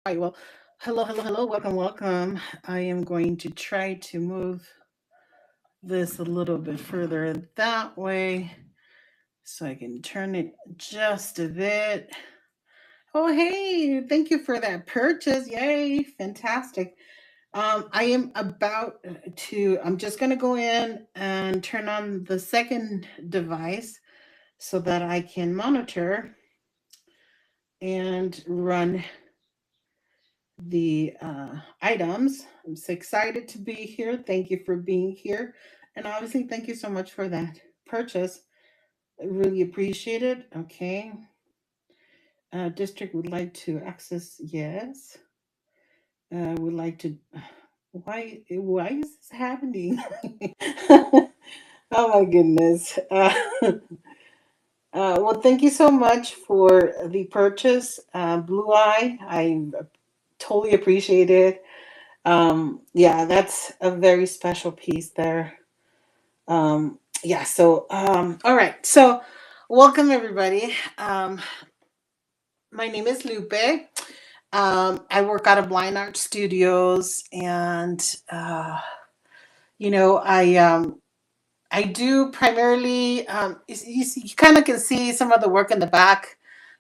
All right, well, hello, welcome. I am going to try to move this a little bit further that way so I can turn it just a bit. Oh, hey, thank you for that purchase. Yay, fantastic. I am about I'm just going to go in and turn on the second device so that I can monitor and run the items. I'm so excited to be here. Thank you for being here. And obviously, thank you so much for that purchase. I really appreciate it. Okay. District would like to access, yes. Would like to, why is this happening? Oh my goodness. Well, thank you so much for the purchase, Blue Eye. I totally appreciate it. Yeah, that's a very special piece there. Yeah, so all right. So welcome everybody. My name is Lupe. I work out of Blind Art Studios, and I do primarily you kind of can see some of the work in the back.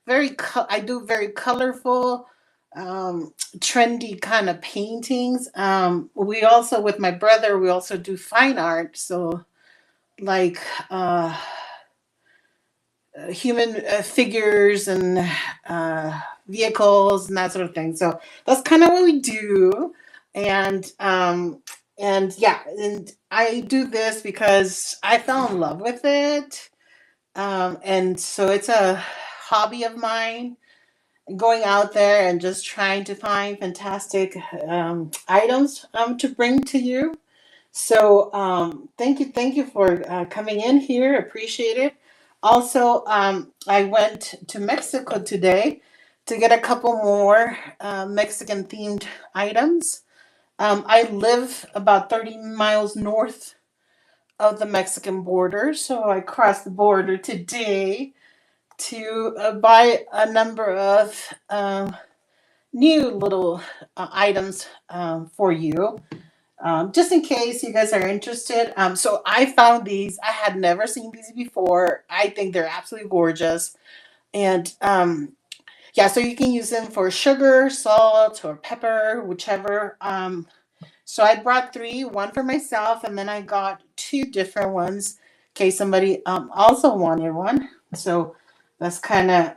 I do very colorful, trendy kind of paintings. We also, with my brother, we also do fine art. So like human figures and vehicles and that sort of thing. So that's kind of what we do. And yeah, and I do this because I fell in love with it. And so it's a hobby of mine, going out there and just trying to find fantastic items to bring to you. So thank you for coming in here. Appreciate it. Also, I went to Mexico today to get a couple more Mexican themed items. I live about 30 miles north of the Mexican border, so I crossed the border today to buy a number of new little items for you, just in case you guys are interested. So I found these. I had never seen these before. I think they're absolutely gorgeous. And yeah, so you can use them for sugar, salt, or pepper, whichever. So I brought three, one for myself, and then I got two different ones in case somebody also wanted one. So that's kind of,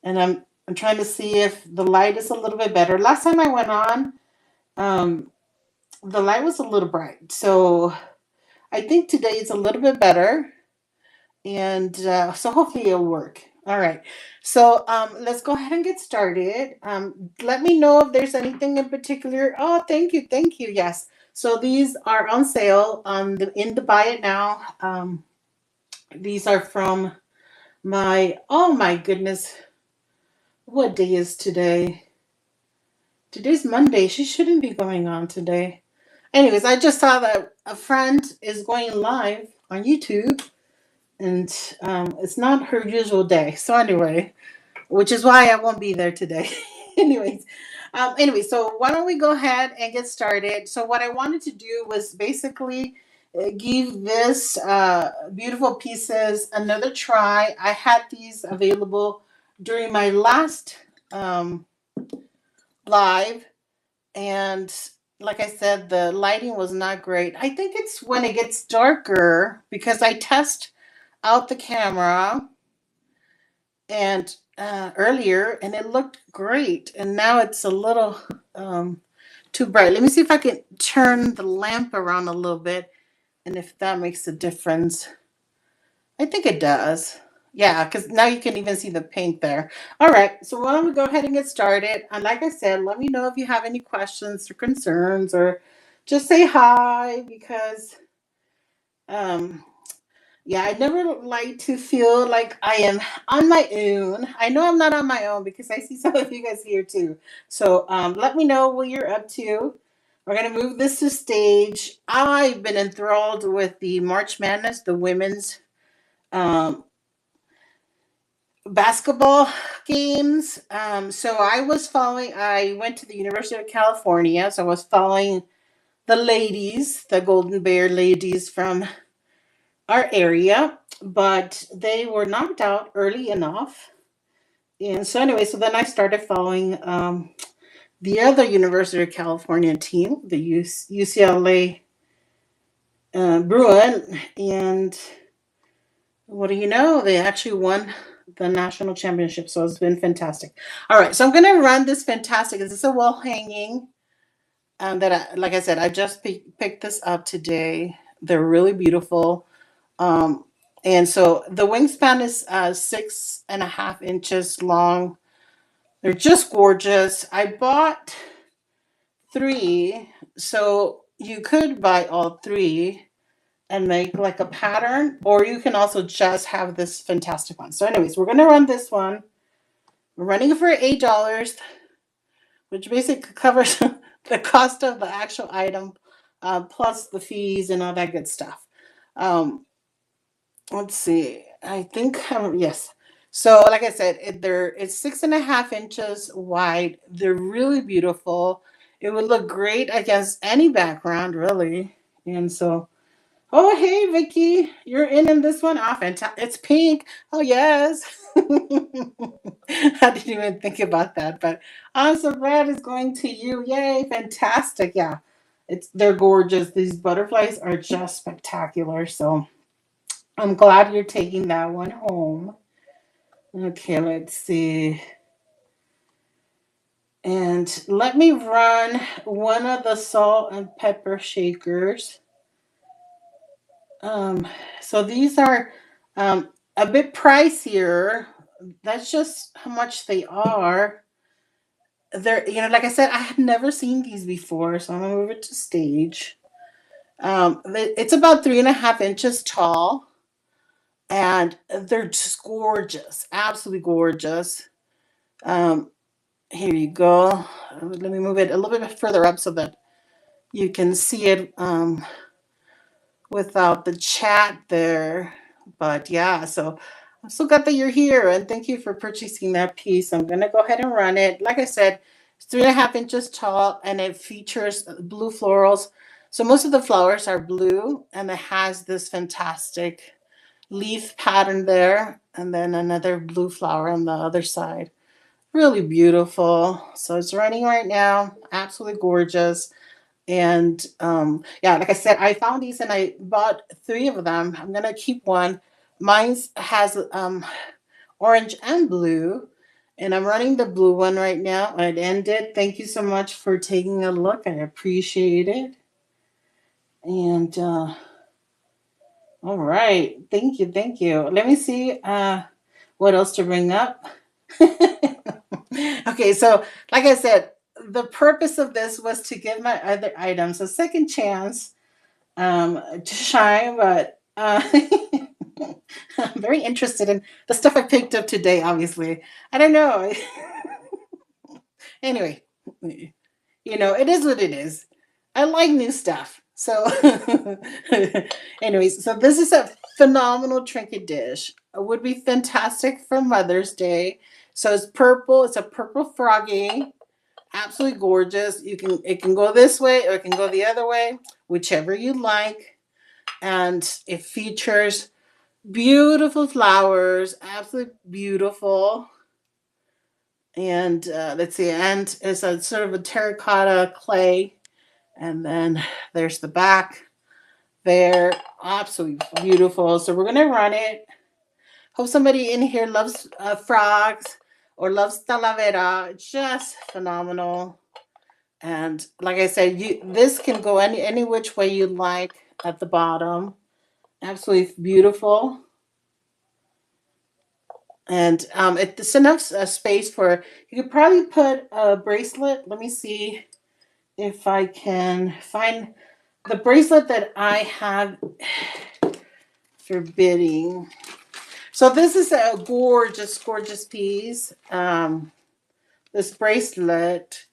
and I'm trying to see if the light is a little bit better. Last time I went on, um, the light was a little bright. So I think today it's a little bit better. And so hopefully it'll work. All right. So let's go ahead and get started. Let me know if there's anything in particular. Oh, thank you. Thank you. Yes. So these are on sale in the Buy It Now. These are from oh my goodness. What day is today? Today's Monday. She shouldn't be going on today. Anyways, I just saw that a friend is going live on YouTube, and it's not her usual day. So anyway, which is why I won't be there today. So why don't we go ahead and get started? So what I wanted to do was basically give this beautiful pieces another try. I had these available during my last live, and like I said, the lighting was not great. I think it's when it gets darker because I test out the camera and earlier, and it looked great, and now it's a little too bright. Let me see if I can turn the lamp around a little bit, and if that makes a difference. I think it does. Yeah, because now you can even see the paint there. All right, so why don't we go ahead and get started? And like I said, let me know if you have any questions or concerns, or just say hi, because um, yeah, I never like to feel like I am on my own. I know I'm not on my own because I see some of you guys here too. So let me know what you're up to. We're going to move this to stage. I've been enthralled with the March Madness, the women's um, basketball games. So I went to the University of California, so I was following the ladies, the Golden Bear ladies from our area, but they were knocked out early enough. And so anyway, so then I started following the other University of California team, the UCLA Bruin, and what do you know? They actually won the national championship, so it's been fantastic. All right, so I'm going to run this fantastic. This is a wall hanging like I said, I just picked this up today. They're really beautiful. Um, and so the wingspan is 6.5 inches long. They're just gorgeous. I bought three, so you could buy all three and make like a pattern, or you can also just have this fantastic one. So, anyways, we're gonna run this one. We're running it for $8, which basically covers the cost of the actual item, plus the fees and all that good stuff. Um, let's see. I think yes. So, like I said, it's 6.5 inches wide. They're really beautiful. It would look great against any background, really. And so, oh, hey, Vicky, you're in this one. Oh, fantastic. It's pink. Oh, yes. I didn't even think about that, but I'm so glad it's going to you. Yay, fantastic. Yeah, they're gorgeous. These butterflies are just spectacular. So I'm glad you're taking that one home. Okay, let's see. And let me run one of the salt and pepper shakers. Um, so these are a bit pricier. That's just how much they are. They're, like I said, I had never seen these before, so I'm gonna move it to stage. It's about 3.5 inches tall, and they're just gorgeous, absolutely gorgeous. Um, Here you go. Let me move it a little bit further up so that you can see it without the chat there. But yeah, so I'm so glad that you're here and thank you for purchasing that piece. I'm gonna go ahead and run it. Like I said, it's 3.5 inches tall and it features blue florals. So most of the flowers are blue and it has this fantastic leaf pattern there and then another blue flower on the other side. Really beautiful. So it's running right now. Absolutely gorgeous. And yeah, like I said, I found these and I bought three of them. I'm gonna keep one. Mine has orange and blue, and I'm running the blue one right now. It ended. Thank you so much for taking a look. I appreciate it. And all right, thank you, thank you. Let me see what else to bring up. Okay, so like I said, the purpose of this was to give my other items a second chance to shine, but I'm very interested in the stuff I picked up today, obviously. I don't know. Anyway, it is what it is. I like new stuff. So, anyways, so this is a phenomenal trinket dish. It would be fantastic for Mother's Day. So it's purple. It's a purple froggy. Absolutely gorgeous. It can go this way or it can go the other way, whichever you like. And it features beautiful flowers, absolutely beautiful. And let's see, and it's a sort of a terracotta clay. And then there's the back there. Absolutely beautiful. So we're gonna run it. Hope somebody in here loves frogs or loves talavera. Just phenomenal. And like I said, this can go any which way you like at the bottom. Absolutely beautiful. And it's enough space for, you could probably put a bracelet. Let me see if I can find the bracelet that I have for bidding. So this is a gorgeous, gorgeous piece. This bracelet.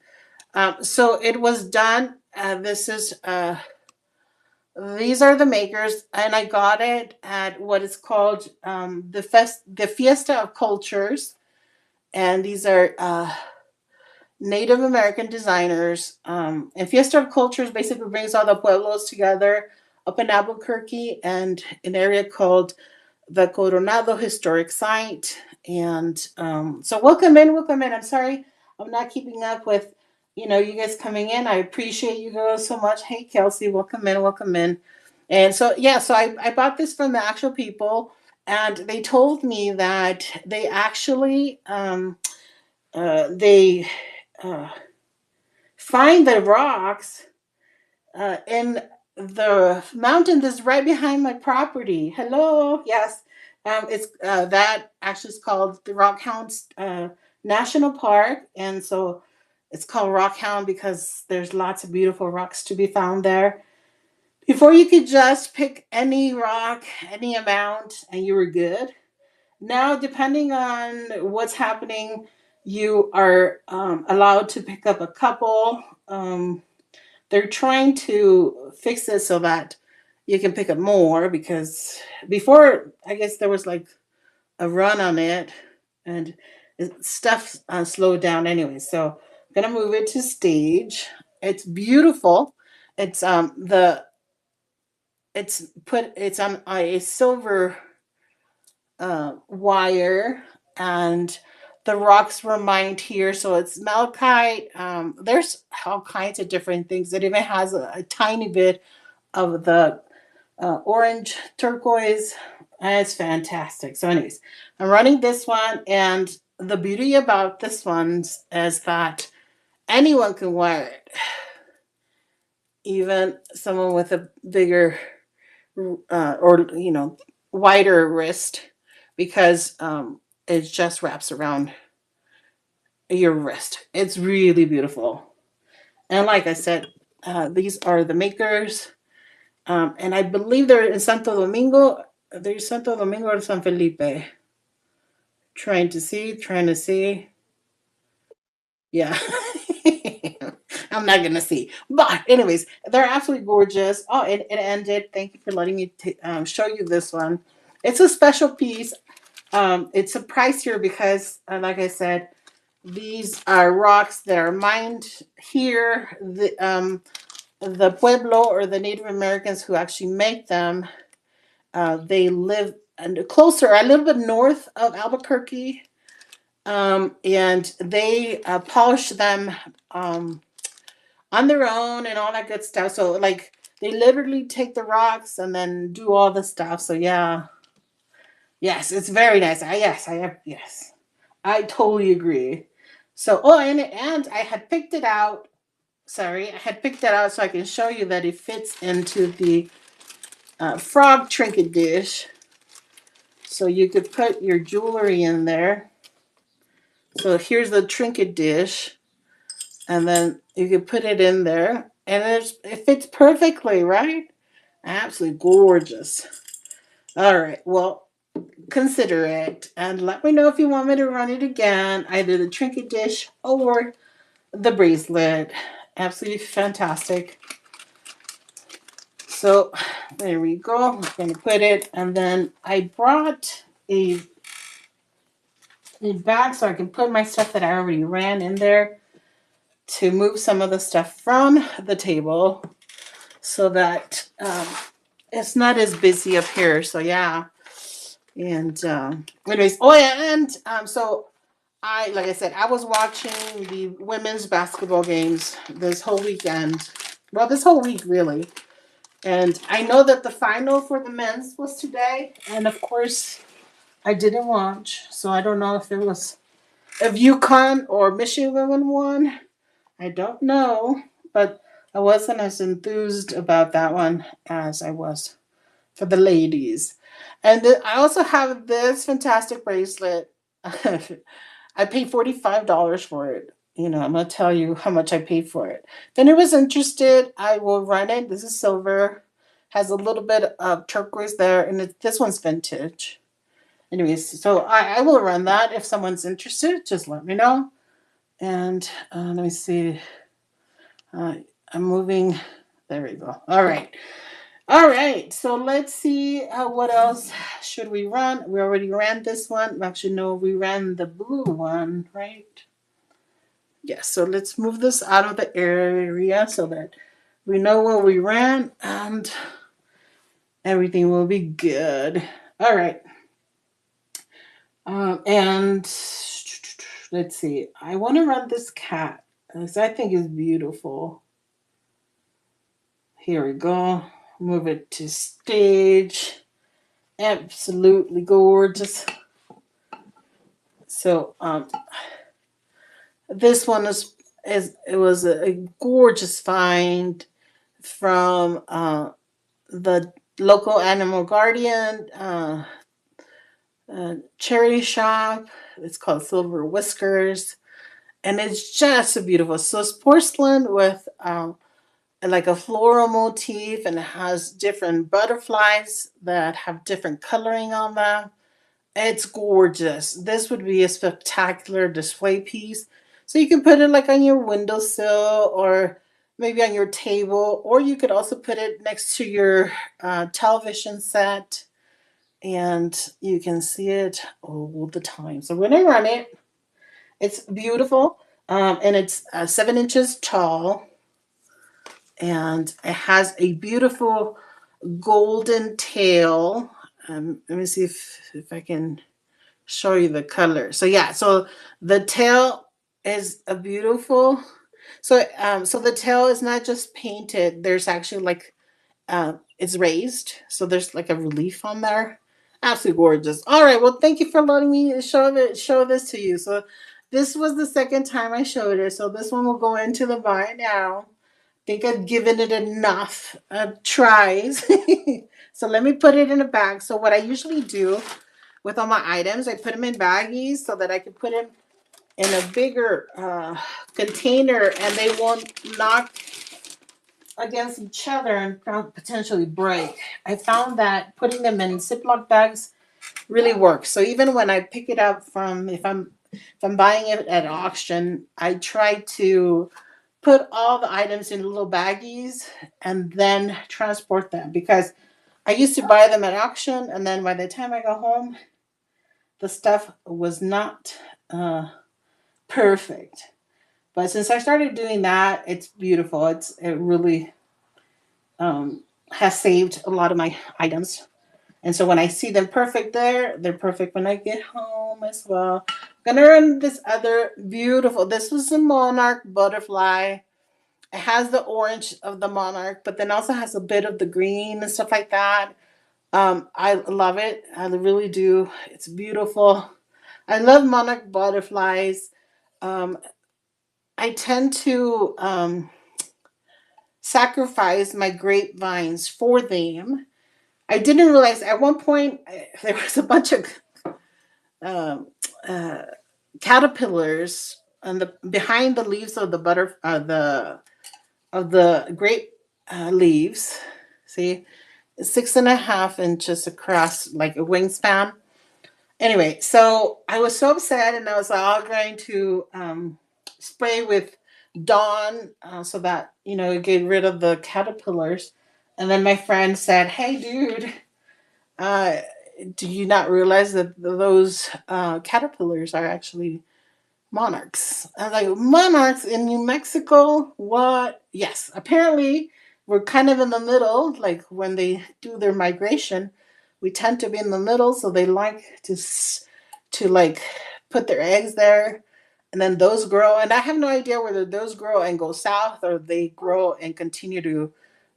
So it was done. This is These are the makers, and I got it at what is called the Fiesta of Cultures, and these are Native American designers. And Fiesta of Cultures basically brings all the pueblos together up in Albuquerque and an area called the Coronado Historic Site. And so welcome in, welcome in. I'm sorry I'm not keeping up with, you guys coming in. I appreciate you guys so much. Hey, Kelsey, welcome in, welcome in. And so, yeah, so I bought this from the actual people, and they told me that they actually, they uh, find the rocks in the mountain that's right behind my property. Hello, yes, it's that actually is called the Rockhound National Park, and so it's called Rockhound because there's lots of beautiful rocks to be found there. Before you could just pick any rock, any amount, and you were good. Now, depending on what's happening, you are allowed to pick up a couple. They're trying to fix it so that you can pick up more because before, I guess there was like a run on it and stuff slowed down anyway. So I'm gonna move it to stage. It's beautiful. It's the it's on a silver wire, and the rocks were mined here, so it's malachite. There's all kinds of different things. It even has a tiny bit of the orange turquoise. It's fantastic. So, anyways, I'm running this one, and the beauty about this one is that anyone can wear it, even someone with a bigger or wider wrist, because it just wraps around your wrist. It's really beautiful. And like I said, these are the makers. And I believe they're in Santo Domingo. There's Santo Domingo or San Felipe. Trying to see. Yeah. I'm not going to see. But, anyways, they're absolutely gorgeous. Oh, it ended. Thank you for letting me show you this one. It's a special piece. It's a pricier because, like I said, these are rocks that are mined here. The Pueblo or the Native Americans who actually make them, they live closer, a little bit north of Albuquerque, and they polish them on their own and all that good stuff. So, like, they literally take the rocks and then do all the stuff. So, yeah, yes, it's very nice. I have, yes, I totally agree. So, oh, and I had picked it out. Sorry, I had picked that out so I can show you that it fits into the frog trinket dish. So you could put your jewelry in there. So here's the trinket dish, and then you could put it in there, and it fits perfectly, right? Absolutely gorgeous. All right, well, consider it, and let me know if you want me to run it again, either the trinket dish or the bracelet. Absolutely fantastic. So there we go. I'm going to put it, and then I brought a bag so I can put my stuff that I already ran in there to move some of the stuff from the table so that it's not as busy up here. So yeah, and anyways, oh yeah, and so like I said, I was watching the women's basketball games this whole weekend. Well, this whole week really. And I know that the final for the men's was today, and of course I didn't watch, so I don't know if it was if UConn or Michigan won. I don't know, but I wasn't as enthused about that one as I was for the ladies. And I also have this fantastic bracelet. I paid $45 for it. I'm gonna tell you how much I paid for it. If anyone's interested, I will run it. This is silver, has a little bit of turquoise there, and this one's vintage. Anyways, so I will run that if someone's interested. Just let me know. And let me see. I'm moving. There we go. All right. All right, so let's see what else should we run. We already ran this one. Actually, no, we ran the blue one, right? Yes, so let's move this out of the area so that we know what we ran and everything will be good. All right. And let's see. I want to run this cat because I think it's beautiful. Here we go. Move it to stage. Absolutely gorgeous. So this one is it was a gorgeous find from the local animal guardian charity shop. It's called Silver Whiskers, and it's just beautiful. So it's porcelain with like a floral motif, and it has different butterflies that have different coloring on them. It's gorgeous. This would be a spectacular display piece. So you can put it like on your windowsill or maybe on your table, or you could also put it next to your television set and you can see it all the time. So when I run it, it's beautiful, and it's 7 inches tall, and it has a beautiful golden tail. Let me see if I can show you the color. So yeah, so the tail is a beautiful. So the tail is not just painted. There's actually like it's raised, so there's like a relief on there. Absolutely gorgeous. All right, well, thank you for letting me show this to you. So this was the second time I showed it. So this one will go into the vine now. I think I've given it enough tries. So let me put it in a bag. So what I usually do with all my items, I put them in baggies so that I can put them in a bigger container and they won't knock against each other and potentially break. I found that putting them in Ziploc bags really works. So even when I pick it up from, if I'm buying it at auction, I try to put all the items in little baggies and then transport them, because I used to buy them at auction and then by the time I go home, the stuff was not perfect. But since I started doing that, it's beautiful. It really has saved a lot of my items. And so when I see them perfect there, they're perfect when I get home as well. I'm gonna run this other beautiful. This was a monarch butterfly. It has the orange of the monarch, but then also has a bit of the green and stuff like that. I love it. I really do. It's beautiful. I love monarch butterflies. Um, I tend to sacrifice my grapevines for them. I didn't realize at one point there was a bunch of um, uh, caterpillars on the behind the leaves of the grape leaves. See, 6.5 inches across, like a wingspan. Anyway, so I was so upset, and I was all going to spray with Dawn so that get rid of the caterpillars. And then my friend said, "Hey, dude, uh, do you not realize that those caterpillars are actually monarchs?" I was like, "Monarchs in New Mexico? What?" Yes, apparently we're kind of in the middle. Like when they do their migration, we tend to be in the middle, so they like to like put their eggs there, and then those grow. And I have no idea whether those grow and go south or they grow and continue to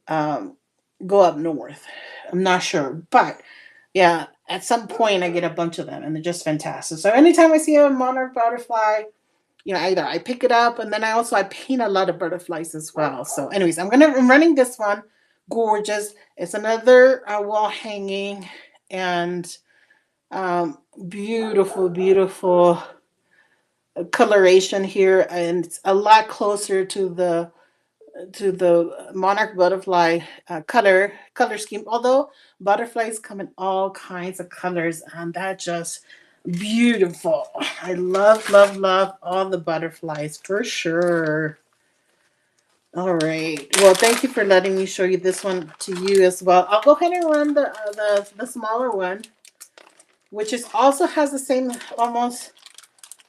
um, go up north. I'm not sure, but yeah, at some point I get a bunch of them, and they're just fantastic. So anytime I see a monarch butterfly, either I pick it up, and then I paint a lot of butterflies as well. So, anyways, I'm running this one. Gorgeous. It's another wall hanging, and beautiful, beautiful coloration here, and it's a lot closer to the monarch butterfly color scheme. Although butterflies come in all kinds of colors, and that just beautiful. I love, love, love all the butterflies for sure. All right. Well, thank you for letting me show you this one to you as well. I'll go ahead and run the smaller one, which is also has the same almost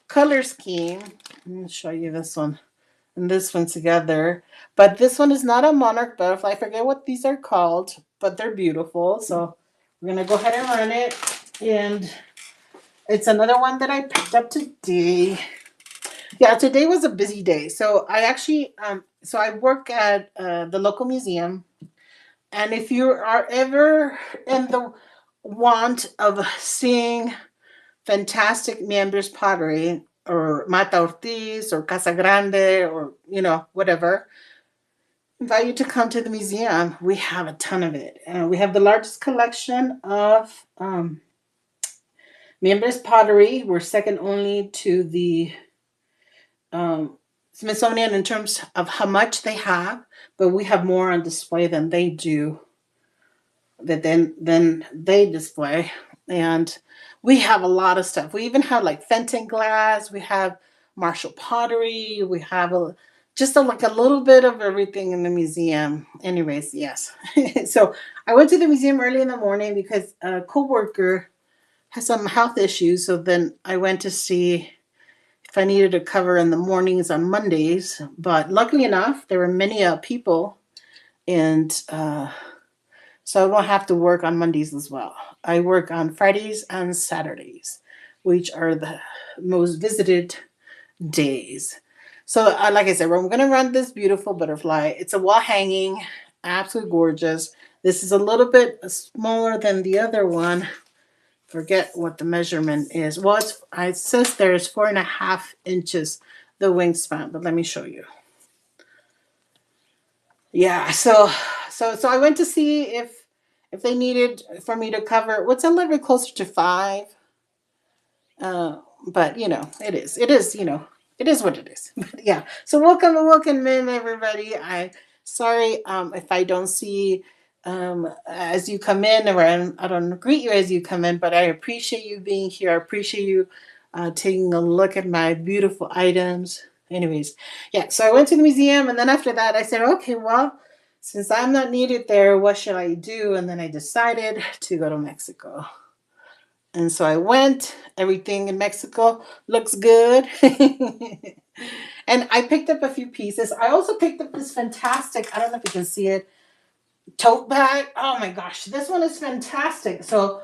color scheme. Let me show you this one and this one together. But this one is not a monarch butterfly. I forget what these are called, but they're beautiful. So we're gonna go ahead and run it. And it's another one that I picked up today. Yeah, today was a busy day. So I actually, so I work at the local museum, and if you are ever in the want of seeing fantastic members pottery or Mata Ortiz or Casa Grande or whatever, invite you to come to the museum. We have a ton of it. We have the largest collection of members pottery. We're second only to the Smithsonian in terms of how much they have, but we have more on display than they do. Than they display, and we have a lot of stuff. We even have like Fenton glass. We have Marshall pottery. We have like a little bit of everything in the museum. Anyways, yes. So I went to the museum early in the morning because a coworker has some health issues. So then I went to see if I needed a cover in the mornings on Mondays. But luckily enough, there were many people, and so I don't have to work on Mondays as well. I work on Fridays and Saturdays, which are the most visited days. So, like I said, we're going to run this beautiful butterfly. It's a wall hanging, absolutely gorgeous. This is a little bit smaller than the other one. Forget what the measurement is. Well, it says there's 4.5 inches the wingspan, but let me show you. Yeah, so I went to see if they needed for me to cover what's a little bit closer to 5. But it is what it is. But yeah. So welcome in everybody. Sorry if I don't see as you come in, or I don't greet you as you come in, but I appreciate you being here. I appreciate you taking a look at my beautiful items. Anyways, yeah, so I went to the museum, and then after that I said, okay, well, since I'm not needed there, what should I do? And then I decided to go to Mexico. And so I went. Everything in Mexico looks good. And I picked up a few pieces. I also picked up this fantastic, I don't know if you can see it, tote bag. Oh my gosh, this one is fantastic. So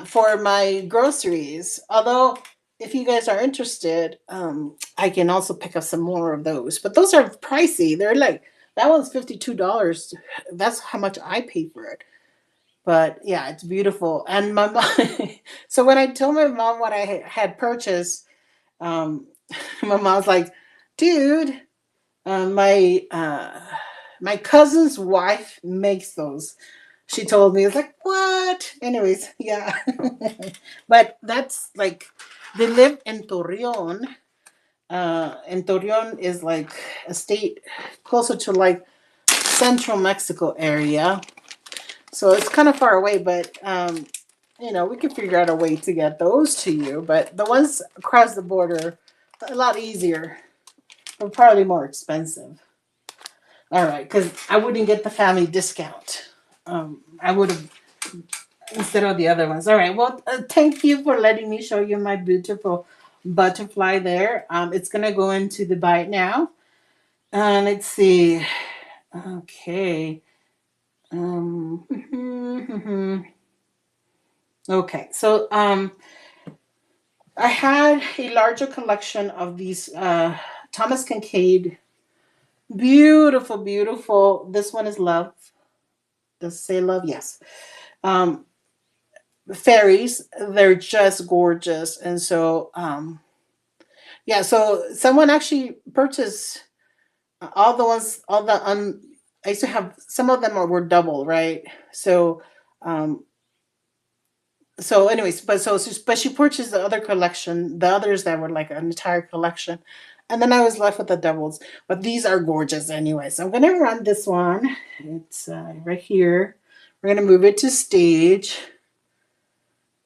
for my groceries, although if you guys are interested, I can also pick up some more of those. But those are pricey. They're like, that one's $52. That's how much I paid for it. But yeah, it's beautiful. And my mom, so when I told my mom what I had purchased, um, my mom's like, dude, my cousin's wife makes those. She told me. It's like, what? Anyways, yeah. But that's like, they live in Torreon. And Torreon is like a state closer to like central Mexico area. So it's kind of far away, but we can figure out a way to get those to you. But the ones across the border, a lot easier, but probably more expensive. All right, because I wouldn't get the family discount. I would have instead of the other ones. All right. Well, thank you for letting me show you my beautiful butterfly there. It's gonna go into the bite now. Let's see. Okay. Okay. So I had a larger collection of these Thomas Kincaid. Beautiful, beautiful. This one is love. Does it say love? Yes. Fairies. They're just gorgeous. And so, yeah, so someone actually purchased all the ones, I used to have, some of them were double, right? So, anyways, but she purchased the other collection, the others that were like an entire collection, and then I was left with the doubles. But these are gorgeous anyway. So I'm gonna run this one. It's right here. We're gonna move it to stage,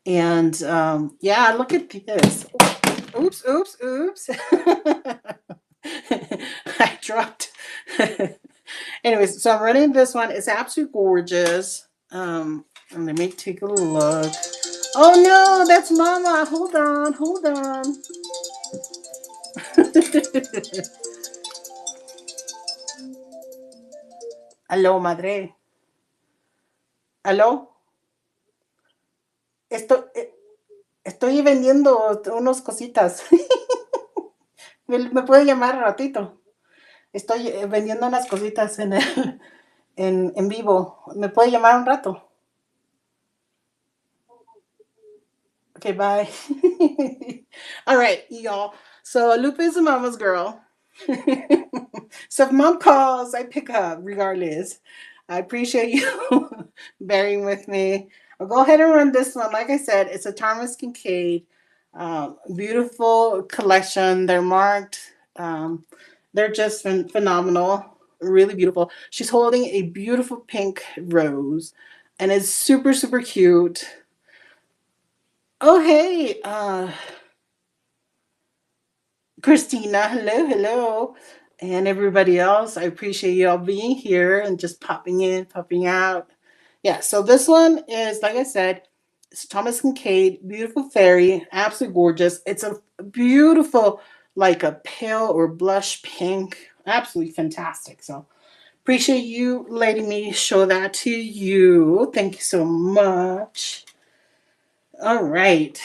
and yeah, look at this. Oops, oops, oops. I dropped Anyways, so I'm running this one. It's absolutely gorgeous. And let me take a look. Oh no, that's Mama. Hold on, hold on. Aló, madre. Aló. Estoy, estoy vendiendo unas cositas. Me puede llamar un ratito. Estoy vendiendo unas cositas en vivo. ¿Me puede llamar un rato? Okay, bye. All right, y'all. So Lupe is a mama's girl. So if mom calls, I pick up regardless. I appreciate you bearing with me. I'll go ahead and run this one. Like I said, it's a Thomas Kincaid. Beautiful collection. They're marked. They're just phenomenal. Really beautiful. She's holding a beautiful pink rose and it's super, super cute. Oh, hey, Christina, hello, hello, and everybody else. I appreciate you all being here and just popping in, popping out. Yeah, so this one is, like I said, it's Thomas Kincaid, beautiful fairy, absolutely gorgeous. It's a beautiful, like a pale or blush pink, absolutely fantastic. So appreciate you letting me show that to you. Thank you so much. All right.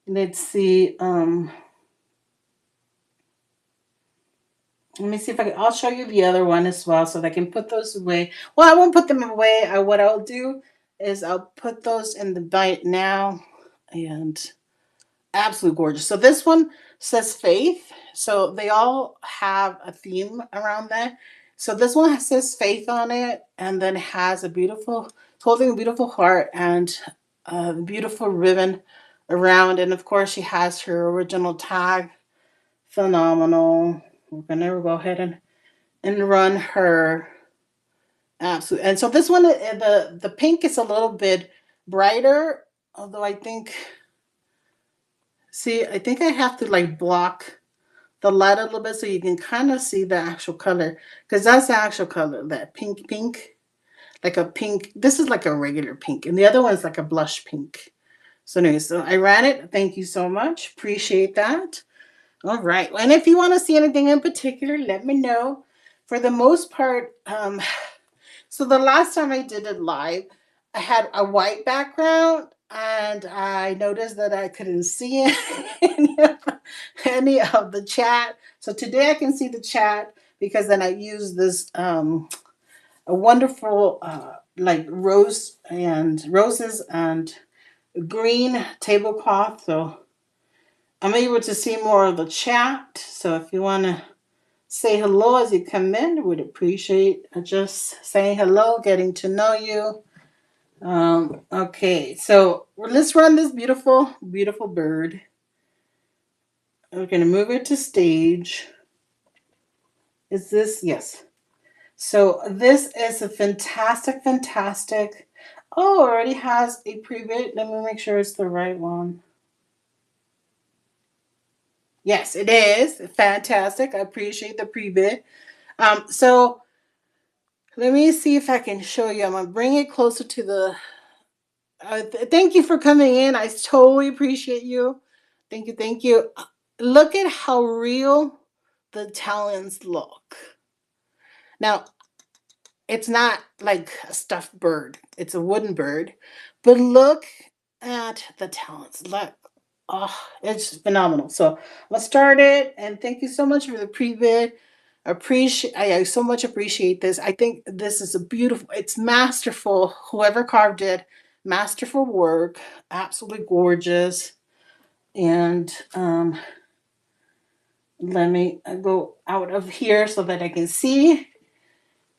Let's see. Let me see if I'll show you the other one as well so that I can put those away. Well, I won't put them away. What I'll do is I'll put those in the bite now. And absolutely gorgeous. So this one says faith. So they all have a theme around that. So this one says faith on it and then has a beautiful, holding a beautiful heart and a beautiful ribbon around. And of course, she has her original tag. Phenomenal. We're going to go ahead and run her. Absolutely. And so this one, the pink is a little bit brighter, although I think, see, I think I have to like block the light a little bit so you can kind of see the actual color because that's the actual color, that pink, like a pink. This is like a regular pink and the other one is like a blush pink. So anyway, so I ran it. Thank you so much. Appreciate that. All right. And if you want to see anything in particular, let me know. For the most part, so the last time I did it live, I had a white background and I noticed that I couldn't see any of the chat. So today I can see the chat because then I use this a wonderful like roses and green tablecloth. So I'm able to see more of the chat. So if you want to say hello as you come in, would appreciate just saying hello, getting to know you. Okay, so let's run this beautiful, beautiful bird. We're going to move it to stage. Is this? Yes. So this is a fantastic, fantastic. Oh, already has a pre-bit. Let me make sure it's the right one. Yes, it is. Fantastic. I appreciate the pre-bit. So let me see if I can show you. I'm going to bring it closer to the... thank you for coming in. I totally appreciate you. Thank you. Thank you. Look at how real the talons look. Now, it's not like a stuffed bird. It's a wooden bird. But look at the talons. Look. Oh, it's phenomenal. So let's start it. And thank you so much for the pre-vid. I so much appreciate this. I think this is a beautiful, it's masterful. Whoever carved it, masterful work, absolutely gorgeous. And let me go out of here so that I can see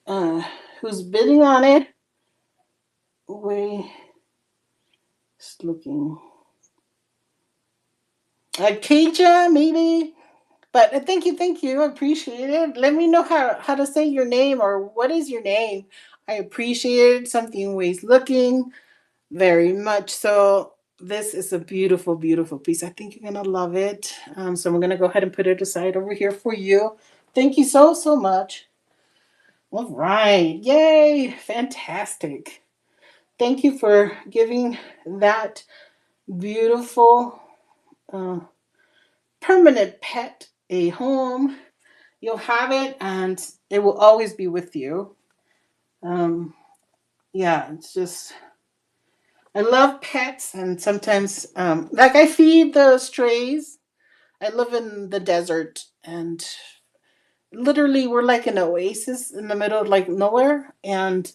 who's bidding on it. We just looking. Keija, maybe. But thank you. I appreciate it. Let me know how to say your name or what is your name. I appreciate it. Something ways looking very much. So this is a beautiful, beautiful piece. I think you're going to love it. So I'm going to go ahead and put it aside over here for you. Thank you so, so much. All right. Yay. Fantastic. Thank you for giving that beautiful uh, permanent pet a home. You'll have it and it will always be with you. Um, yeah, it's just, I love pets, and sometimes, like, I feed the strays. I live in the desert, and literally we're like an oasis in the middle of like nowhere. And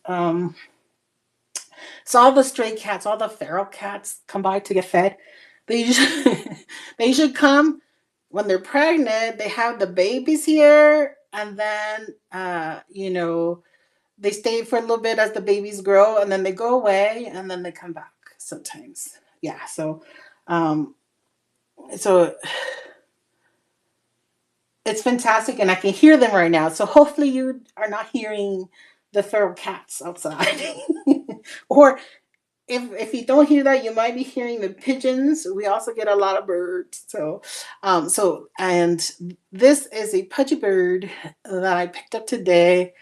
so all the stray cats, all the feral cats come by to get fed. They usually, they usually come when they're pregnant. They have the babies here, and then they stay for a little bit as the babies grow, and then they go away, and then they come back sometimes. Yeah. Um, so it's fantastic, and I can hear them right now. So hopefully you are not hearing the feral cats outside, or if you don't hear that, you might be hearing the pigeons. We also get a lot of birds. And this is a pudgy bird that I picked up today.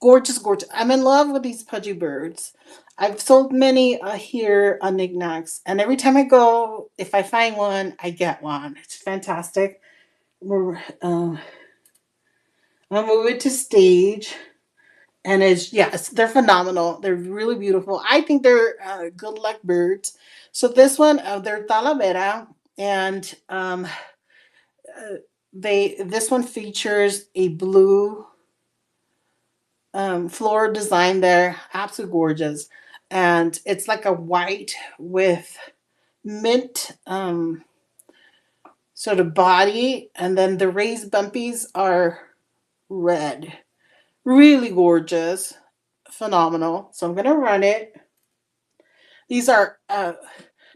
Gorgeous, gorgeous. I'm in love with these pudgy birds. I've sold many here on Knickknacks, and every time I go, if I find one, I get one. It's fantastic. We're I'll move it to stage. And it's, yes, they're phenomenal. They're really beautiful. I think they're good luck birds. So this one, they're talavera, and they this one features a blue floral design there, absolutely gorgeous, and it's like a white with mint sort of body, and then the raised bumpies are red. Really gorgeous, phenomenal. So I'm gonna run it. These are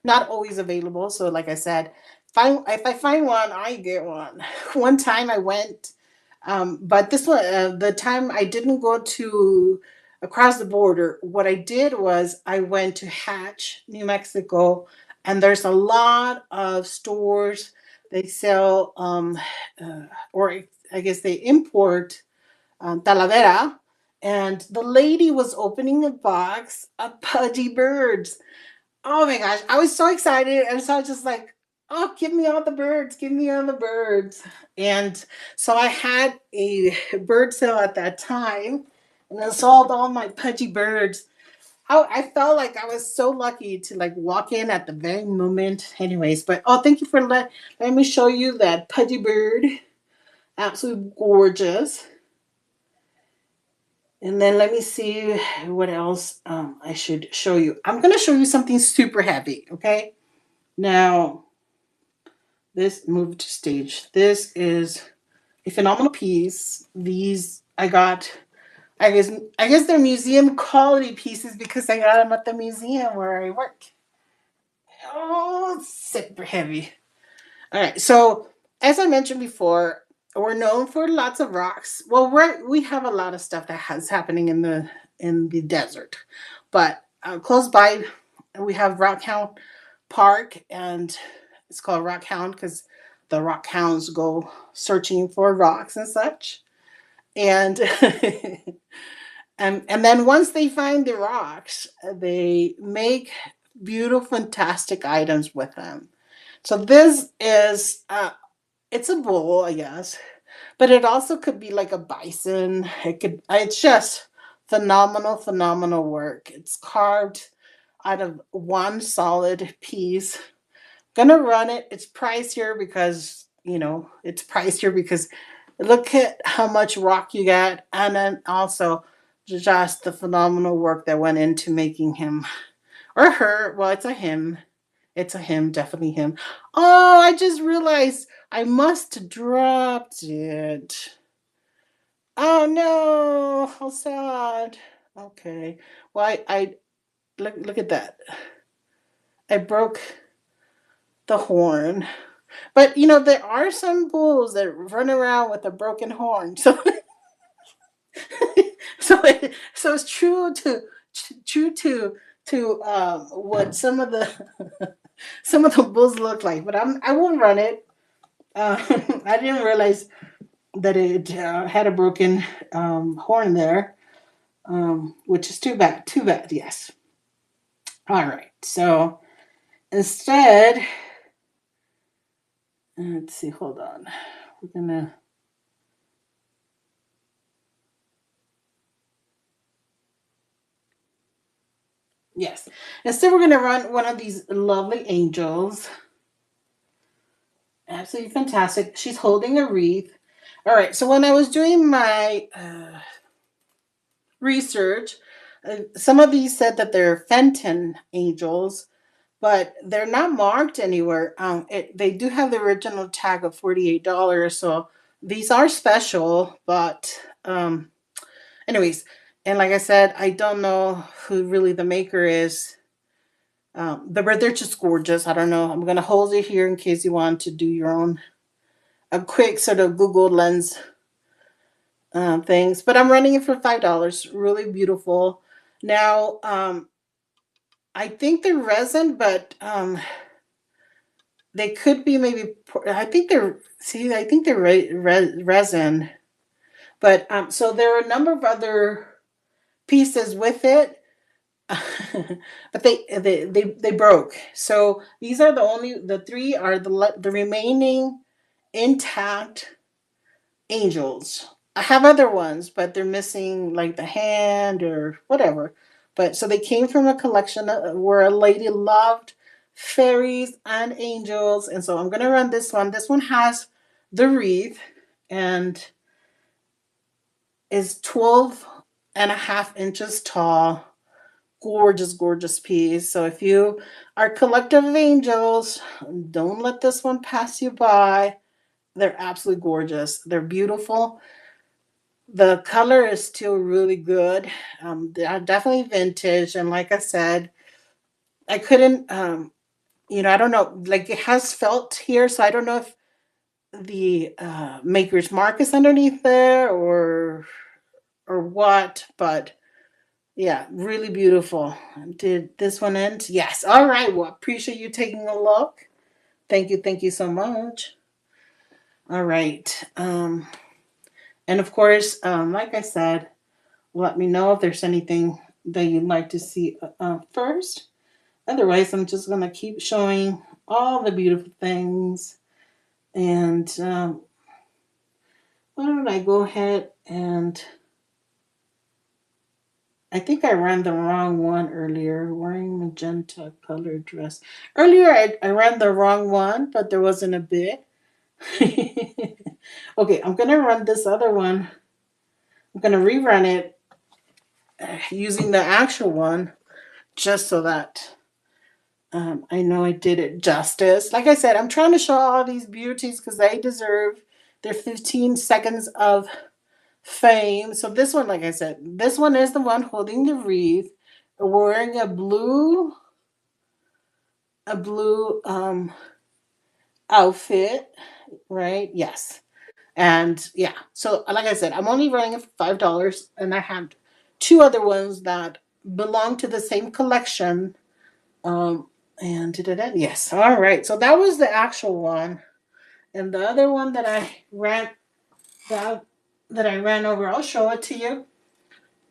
not always available. So, like I said, if I find one, I get one. One time I went, but this one, the time I didn't go to across the border, what I did was I went to Hatch, New Mexico, and there's a lot of stores. They sell, or I guess they import Talavera. And the lady was opening a box of pudgy birds. Oh my gosh, I was so excited. And so I was just like, oh, give me all the birds, give me all the birds. And so I had a bird sale at that time, and I sold all my pudgy birds. I felt like I was so lucky to like walk in at the very moment. Anyways, but oh, thank you for letting me show you that pudgy bird. Absolutely gorgeous. And then let me see what else I should show you. I'm going to show you something super heavy, okay? Now, this moved to stage. This is a phenomenal piece. These I got. I guess they're museum quality pieces because I got them at the museum where I work. Oh, it's super heavy. All right. So as I mentioned before, we're known for lots of rocks. Well, we have a lot of stuff that has happening in the desert, but close by we have Rockhound Park, and it's called Rockhound because the rock hounds go searching for rocks and such. And and then once they find the rocks, they make beautiful, fantastic items with them. So this is it's a bull, I guess, but it also could be like a bison. It's just phenomenal, phenomenal work. It's carved out of one solid piece. Gonna run it. It's pricier because it's pricier because look at how much rock you got, and then also just the phenomenal work that went into making him or her. Well, it's a him. It's a him, definitely him. Oh, I just realized I must have dropped it. Oh no, how sad. Okay. Well, I look at that. I broke the horn. But there are some bulls that run around with a broken horn. So so it's true to what some of the some of the bulls look like. But I won't run it. I didn't realize that it had a broken horn there, which is too bad. Too bad, yes. All right. So instead, let's see, hold on. We're going to, yes. Instead, we're going to run one of these lovely angels. Absolutely fantastic. She's holding a wreath. All right. So when I was doing my research, some of these said that they're Fenton angels, but they're not marked anywhere. They do have the original tag of $48, so these are special. But anyways, and like I said, I don't know who really the maker is. But they're just gorgeous. I don't know. I'm gonna hold it here in case you want to do your own a quick sort of Google Lens things. But I'm running it for $5. Really beautiful. Now, I think they're resin, but they could be maybe. I think they're. See, I think they're resin. But so there are a number of other pieces with it, but they broke. So these are the three are the remaining intact angels. I have other ones, but they're missing like the hand or whatever. But so they came from a collection where a lady loved fairies and angels. And so I'm going to run this one. This one has the wreath and is 12 and a half inches tall. Gorgeous, gorgeous piece. So if you are a collector of angels, don't let this one pass you by. They're absolutely gorgeous. They're beautiful. The color is still really good. They are definitely vintage. And like I said, I couldn't, I don't know, like it has felt here. So I don't know if the maker's mark is underneath there or what, but yeah, really beautiful. Did this one end? Yes. All right. Well, appreciate you taking a look. Thank you. Thank you so much. All right. And of course, like I said, let me know if there's anything that you'd like to see first. Otherwise, I'm just going to keep showing all the beautiful things. And why don't I go ahead and I think I ran the wrong one earlier. Wearing magenta colored dress. Earlier, I ran the wrong one, but there wasn't a bit. Okay, I'm going to run this other one. I'm going to rerun it using the actual one just so that I know I did it justice. Like I said, I'm trying to show all these beauties because they deserve their 15 seconds of fame. So this one, like I said, this one is the one holding the wreath, wearing a blue outfit, right? Yes. And yeah, so like I said, I'm only running it for $5, and I had two other ones that belong to the same collection. Um, and did it end? Yes. All right. So that was the actual one, and the other one that that I ran over, I'll show it to you in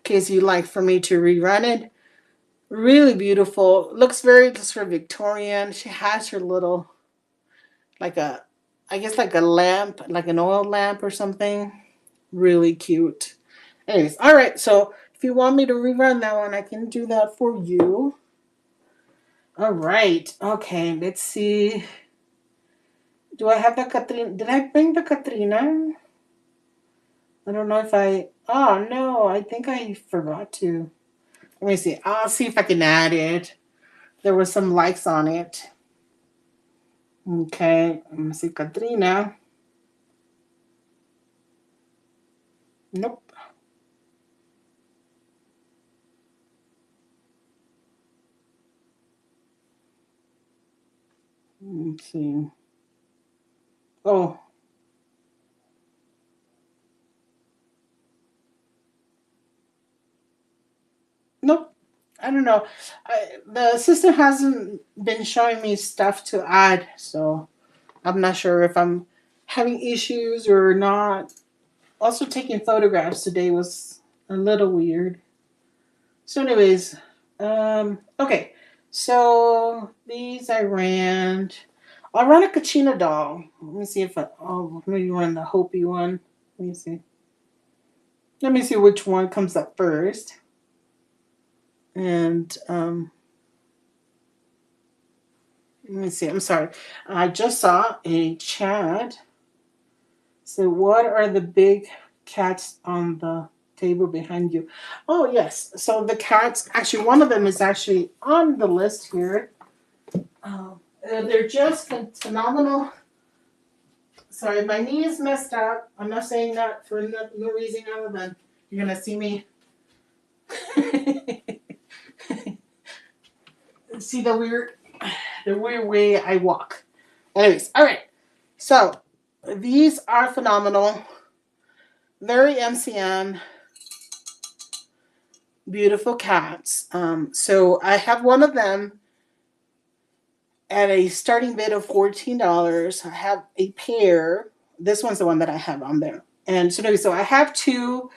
case you like for me to rerun it. Really beautiful. Looks very just for Victorian. She has her little like a, I guess like a lamp, like an oil lamp or something. Really cute. Anyways, all right. So if you want me to rerun that one, I can do that for you. All right. Okay. Let's see. Do I have the Katrina? Did I bring the Katrina? I don't know if I. Oh no, I think I forgot to. Let me see. I'll see if I can add it. There was some likes on it. Okay. Let me see. Katrina. Nope. Let's see. Oh, nope. I don't know. The system hasn't been showing me stuff to add, so I'm not sure if I'm having issues or not. also taking photographs today was a little weird. So, anyways, okay. So these I ran. I'll run a Kachina doll. Let me see if I'll maybe run the Hopi one. Let me see. Let me see which one comes up first. And let me see. I'm sorry. I just saw a chat. So, what are the big cats on the table behind you? Oh, yes. So, the cats, actually, one of them is actually on the list here. They're just phenomenal. Sorry, my knee is messed up. I'm not saying that for no reason other than you're going to see me. See the weird way I walk. Anyways, all right. So, these are phenomenal. Very MCM. Beautiful cats. So I have one of them at a starting bid of $14. I have a pair. This one's the one that I have on there. And so I have two.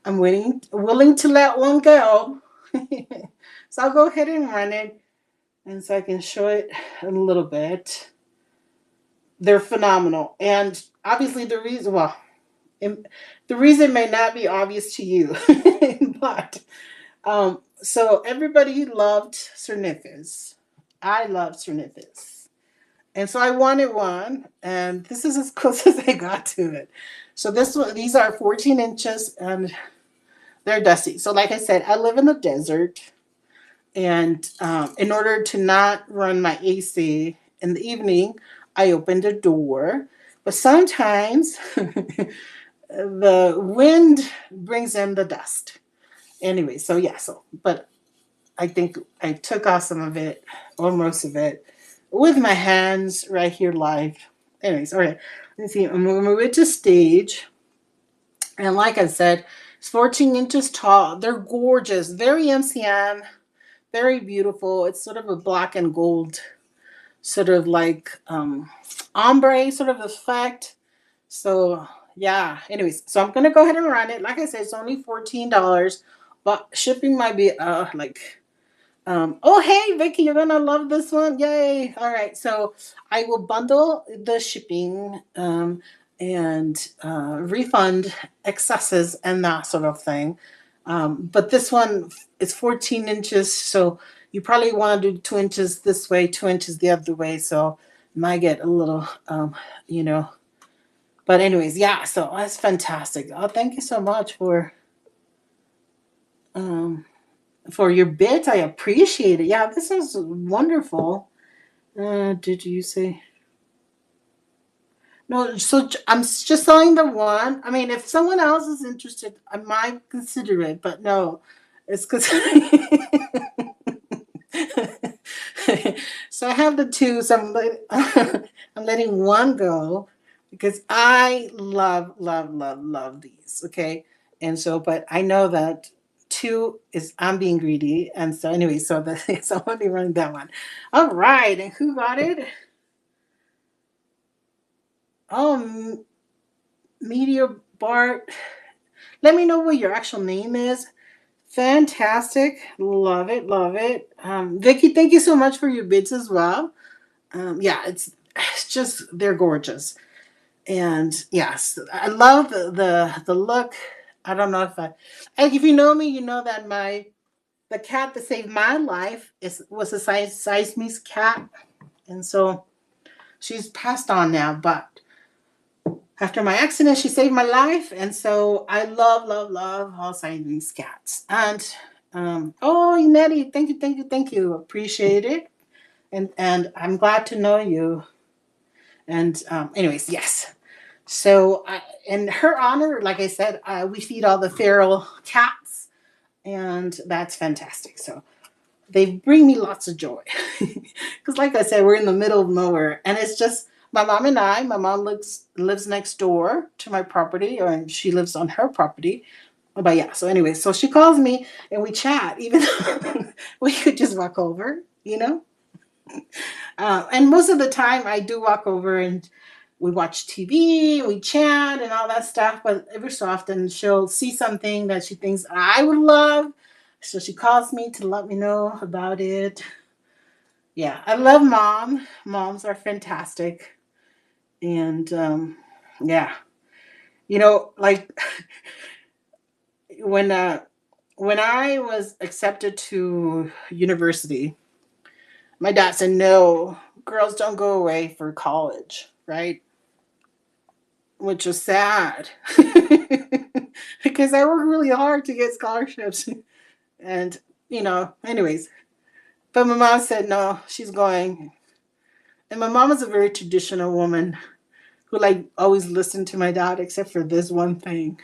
I'm willing to let one go. So I'll go ahead and run it. And so I can show it a little bit. They're phenomenal. And obviously the reason may not be obvious to you, but so everybody loved Cernifis. I love Cernifis. And so I wanted one, and this is as close as I got to it. So these are 14 inches, and they're dusty. So like I said, I live in the desert, and in order to not run my AC in the evening, I opened a door. But sometimes the wind brings in the dust. Anyway, so yeah, but I think I took off some of it, or most of it, with my hands right here live. Anyways, all right. Let's see. I'm going to move it to stage. And like I said, it's 14 inches tall. They're gorgeous. Very MCM. Very beautiful. It's sort of a black and gold, sort of like ombre sort of effect. So, yeah. Anyways, so I'm going to go ahead and run it. Like I said, it's only $14. But shipping might be oh, hey, Vicky, you're going to love this one. Yay. All right. So I will bundle the shipping and refund excesses and that sort of thing. But this one is 14 inches. So you probably want to do 2 inches this way, 2 inches the other way. So it might get a little, you know. But anyways, yeah. So that's fantastic. Oh, thank you so much for your bit. I appreciate it. Yeah, this is wonderful. Did you say? No, so I'm just selling the one. I mean, if someone else is interested, I might consider it, but no, it's because. So I have the two, so I'm letting one go because I love these. Okay, and so, but I know that two is I'm being greedy, and so anyway, so so I'm gonna be running that one. All right, and who got it? Oh, Meteor Bart. Let me know what your actual name is. Fantastic. Love it. Love it. Vicky, thank you so much for your bids as well. Yeah, it's just, they're gorgeous. And yes, I love the look. I don't know if you know me, you know that the cat that saved my life was a Siamese cat. And so she's passed on now, but after my accident, she saved my life, and so I love all Siamese cats. And oh, Nettie, thank you, appreciate it, and I'm glad to know you. And anyways, yes. So in her honor, like I said, we feed all the feral cats, and that's fantastic. So they bring me lots of joy because like I said, we're in the middle of nowhere, and it's just my mom and my mom lives next door to my property, or she lives on her property. But yeah, so anyway, so she calls me and we chat, even though we could just walk over, you know. And most of the time I do walk over, and we watch TV, we chat and all that stuff. But every so often she'll see something that she thinks I would love. So she calls me to let me know about it. Yeah, I love mom. Moms are fantastic. And yeah, like when uh, when I was accepted to university, my dad said, no, girls don't go away for college, right? Which was sad because I worked really hard to get scholarships. And, anyways, but my mom said, no, she's going. And my mom was a very traditional woman who, like, always listened to my dad except for this one thing.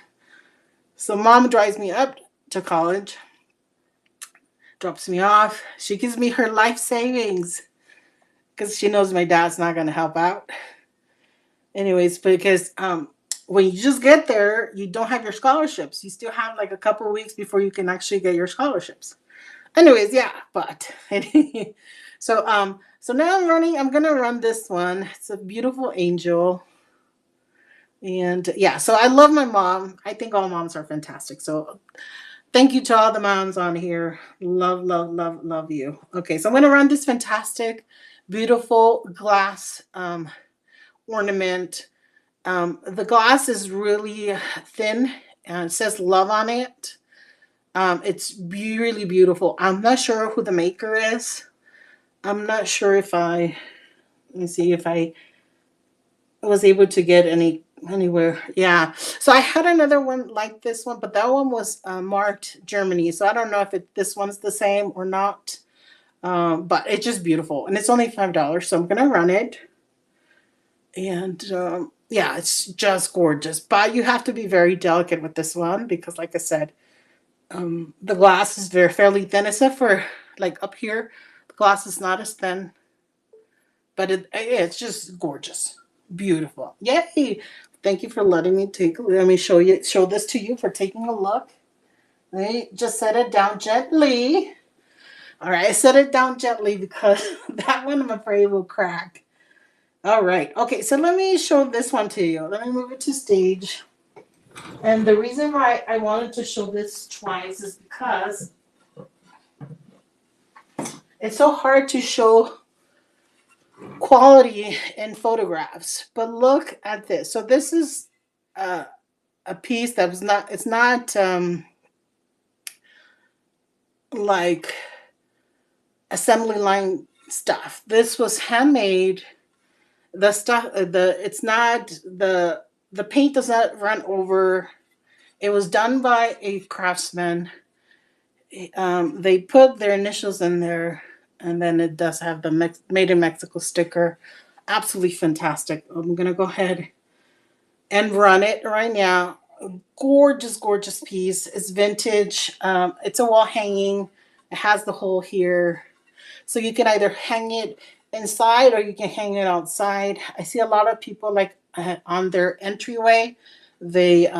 So mom drives me up to college, drops me off. She gives me her life savings because she knows my dad's not going to help out. Anyways, because when you just get there, you don't have your scholarships. You still have like a couple of weeks before you can actually get your scholarships. Anyways, yeah, but so now I'm gonna run this one. It's a beautiful angel. And yeah, so I love my mom. I think all moms are fantastic. So thank you to all the moms on here. Love, love, love, love you. Okay, so I'm gonna run this fantastic, beautiful glass ornament. The glass is really thin and it says love on it. It's really beautiful. I'm not sure who the maker is. I'm not sure if let me see if I was able to get anywhere. Yeah. So I had another one like this one, but that one was marked Germany. So I don't know if this one's the same or not. But it's just beautiful. And it's only $5. So I'm going to run it. And yeah, it's just gorgeous. But you have to be very delicate with this one because, like I said, the glass is fairly thin, except for like up here. The glass is not as thin, but it's just gorgeous, beautiful. Yay! Thank you for letting me let me show this to you for taking a look. Right, just set it down gently. All right, I set it down gently because that one I'm afraid will crack. All right, okay, so let me show this one to you. Let me move it to stage. And the reason why I wanted to show this twice is because it's so hard to show quality in photographs. But look at this. So this is a piece that was not, it's not like assembly line stuff. This was handmade. The stuff, it's not, the paint does not run over. It was done by a craftsman. They put their initials in there, and then it does have the Made in Mexico sticker. Absolutely fantastic. I'm gonna go ahead and run it right now. Gorgeous, gorgeous piece. It's vintage. It's a wall hanging. It has the hole here, so you can either hang it inside or you can hang it outside. I see a lot of people like on their entryway. They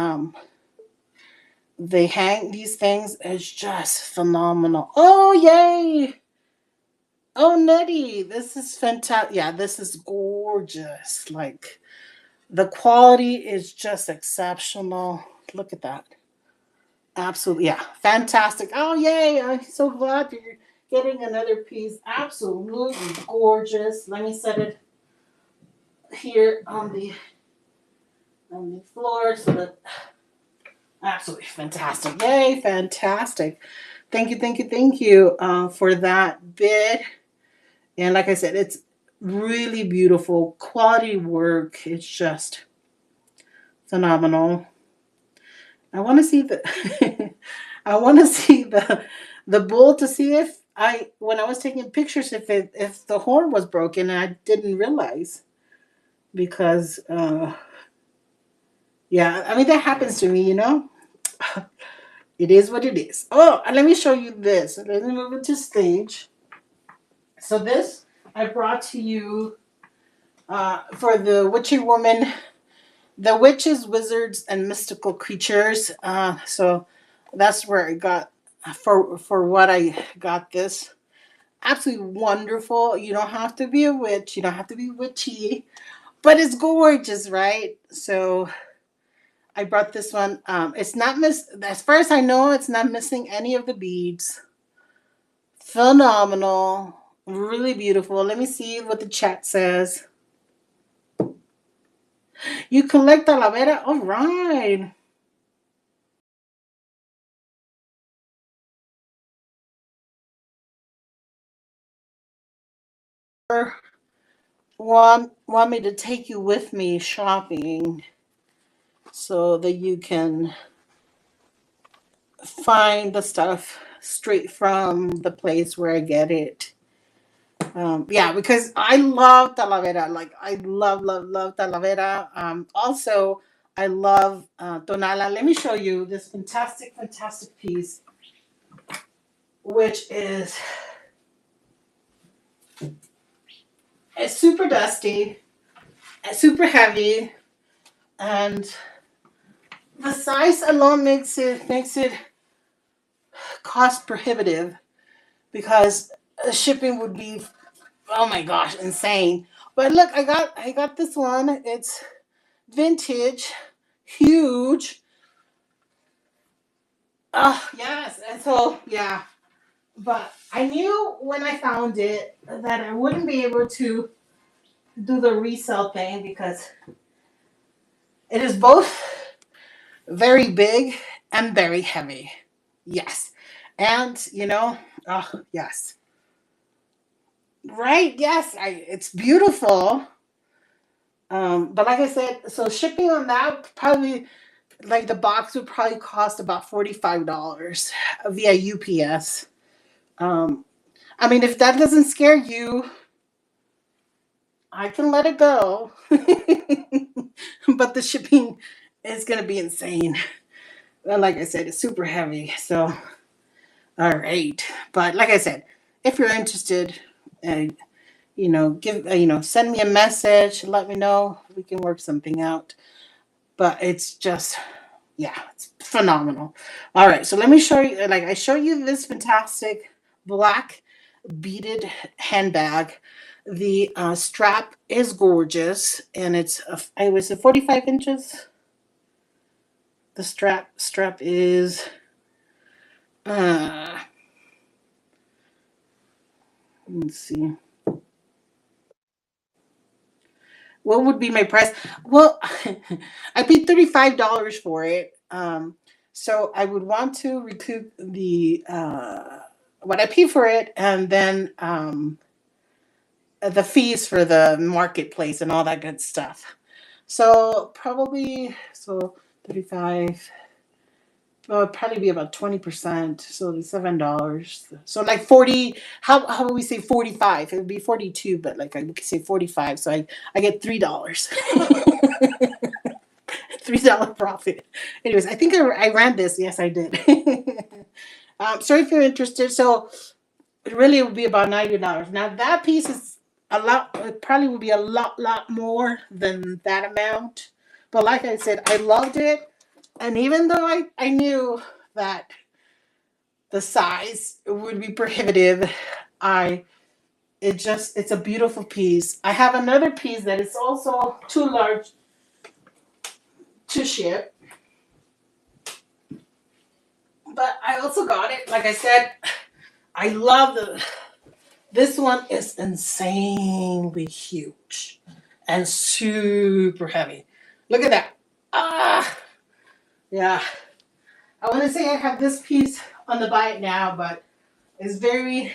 they hang these things. It's just phenomenal. Oh, yay! Oh, Nettie, this is fantastic. Yeah, this is gorgeous. Like, the quality is just exceptional. Look at that. Absolutely. Yeah, fantastic. Oh, yay. I'm so glad you're getting another piece. Absolutely gorgeous. Let me set it here on the floor so that absolutely fantastic. Yay, fantastic. Thank you, thank you, thank you for that bid. And like I said, it's really beautiful, quality work. It's just phenomenal. I want to see I want to see the bull to see if when I was taking pictures if the horn was broken and I didn't realize because yeah, I mean that happens to me. It is what it is. Oh, and let me show you this. Let me move it to stage. So this I brought to you for the witchy woman, the witches, wizards, and mystical creatures. So that's where I got for what I got this. Absolutely wonderful. You don't have to be a witch. You don't have to be witchy. but it's gorgeous, right? So I brought this one. It's not as far as I know, it's not missing any of the beads. Phenomenal, really beautiful. Let me see what the chat says. You collect aloe vera? All right. Want me to take you with me shopping so that you can find the stuff straight from the place where I get it. Yeah, because I love talavera. Like I love talavera. Also, I love tonala. Let me show you this fantastic piece, which is it's super dusty, it's super heavy, and the size alone makes it cost prohibitive because shipping would be, oh my gosh, insane. But look, I got this one. It's vintage, huge. Oh yes, and so yeah. But I knew when I found it that I wouldn't be able to do the resale thing because it is both very big and very heavy. Yes, and oh yes, right. Yes, it's beautiful. But like I said, so shipping on that probably like the box would probably cost about $45 via UPS. Um, I mean, if that doesn't scare you, I can let it go. But the shipping is going to be insane. And like I said, it's super heavy. So, all right. But like I said, if you're interested, uh, send me a message. Let me know. We can work something out. But it's just, yeah, it's phenomenal. All right. So let me show you, like, I show you this fantastic black beaded handbag. The strap is gorgeous, and I was 45 inches. The strap is uh, let's see. What would be my price? Well, I paid $35 for it. So I would want to recoup the what I paid for it, and then the fees for the marketplace and all that good stuff. So probably 35. Well, it'd probably be about 20%. So it'd be $7. So like 40. How would we say 45? It would be 42, but like I could say 45. So I get $3. $3 profit. Anyways, I think I ran this. Yes, I did. So if you're interested, so it really would be about $90. Now that piece is a lot. It probably would be a lot more than that amount. But like I said, I loved it, and even though I knew that the size would be prohibitive, I it's a beautiful piece. I have another piece that is also too large to ship, but I also got it. Like I said, I love this one is insanely huge and super heavy. Look at that. Ah, yeah. I want to say I have this piece on the buy it now, but it's very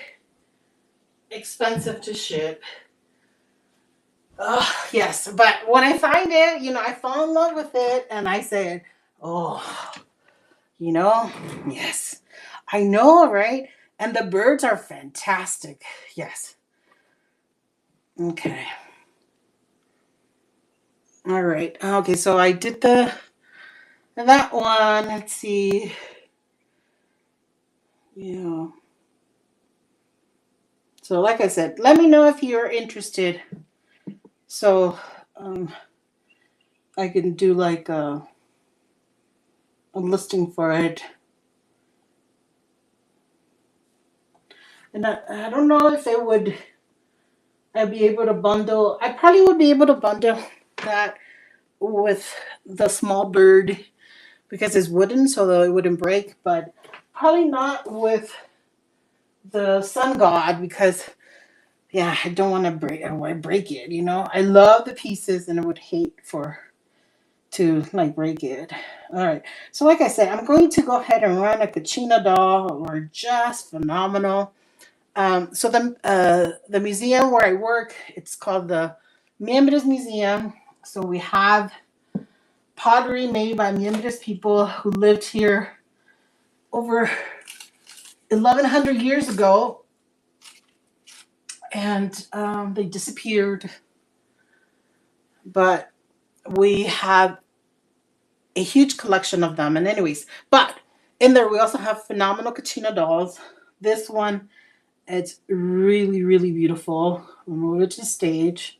expensive to ship. Oh, yes. But when I find it, I fall in love with it and I said, oh, you know, yes. I know, right? And the birds are fantastic. Yes. Okay. All right. Okay, so I did that one. Let's see. Yeah. So like I said, let me know if you're interested. So I can do like a listing for it. And I don't know if I'd be able to bundle. I probably would be able to bundle that with the small bird because it's wooden, so that it wouldn't break. But probably not with the sun god because yeah, I don't want to break. I want to break it. You know, I love the pieces, and I would hate for to like break it. All right. So like I said, I'm going to go ahead and run a Kachina doll. We're just phenomenal. So the museum where I work, it's called the Miembros Museum. So we have pottery made by Miembros people who lived here over 1100 years ago, and they disappeared. But we have a huge collection of them. And anyways, but in there we also have phenomenal Kachina dolls. This one, it's really, really beautiful. We'll move it to the stage.